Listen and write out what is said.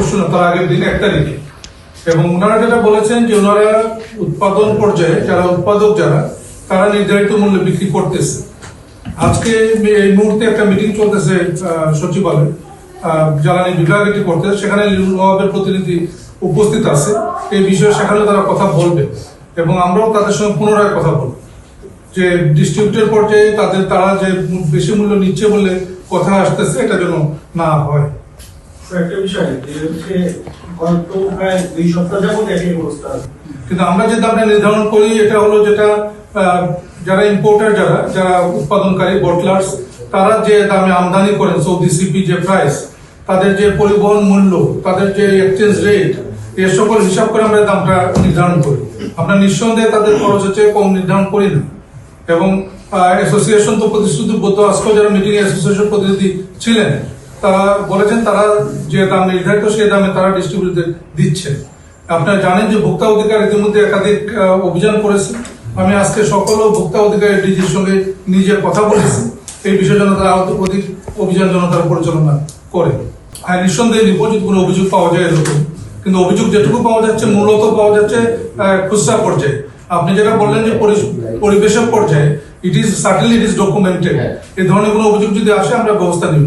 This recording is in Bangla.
পরশু না, তার আগের দিন 1 তারিখে। এবং ওনারা যেটা বলেছেন যে ওনারা উৎপাদন পর্যায়ে যারা উৎপাদক তারা নির্ধারিত মূল্যে বিক্রি করতেছে। আজকে এই মুহূর্তে একটা মিটিং চলতেছে সচিবালয়ে, জ্বালানি বিভাগ এটি করতেছে, সেখানে ওয়াবের প্রতিনিধি উপস্থিত আছে। এই বিষয়ে সেখানে তারা কথা বলবে এবং আমরাও তাদের সঙ্গে পুনরায় কথা বলবো যে ডিস্ট্রিবিউটর পর্যায়ে তারা যে বেশি মূল্য নিচ্ছে বলে কথা আসতেছে, এটা যেন না হয়। একটা বিষয় গত প্রায় 2 সপ্তাহ যাবত একই অবস্থা, কিন্তু আমরা যে দামটা নির্ধারণ করি এটা হলো যেটা যারা ইম্পোর্টার যারা উৎপাদনকারী বটলার্স তারা যে দামে আমদানি করেন সৌদি সিপি যে প্রাইস, তাদের যে পরিবহন মূল্য, তাদের যে এক্সচেঞ্জ রেট, এর সকল হিসাব করে আমরা দামটা নির্ধারণ করি। আমরা নিঃসন্দেহে তাদের খরচের চেয়ে কম নির্ধারণ করি না। এবং অ্যাসোসিয়েশন তো প্রতিশ্রুতিবদ্ধ, আজকেও যারা মিটিং অ্যাসোসিয়েশন প্রতিনিধি ছিলেন তারা বলেছেন তারা যে দাম নির্ধারিত সেই দামে তারা ডিস্ট্রিবিউটরদের দিচ্ছে। আপনারা জানেন যে ভোক্তা অধিকার ইতিমধ্যে একাধিক অভিযান করেছে। আমি আজকে সকল ভোক্তা অধিকার ডিজির সঙ্গে নিজে কথা বলেছি এই বিষয়ে যেন তারা অধিক অভিযান যেন তারা পরিচালনা করে। হ্যাঁ, নিঃসন্দেহে নির্ভরযোগ্য কোনো অভিযোগ পাওয়া যায় এরকম, কিন্তু অভিযোগ যেটুকু পাওয়া যাচ্ছে মূলত পাওয়া যাচ্ছে খুচরা পর্যায়ে। আপনি যেটা বললেন যে পরিবেশক পর্যায়ে it is certainly it is documented, এই ধরনের কোনো অভিযোগ যদি আসে আমরা ব্যবস্থা নিব।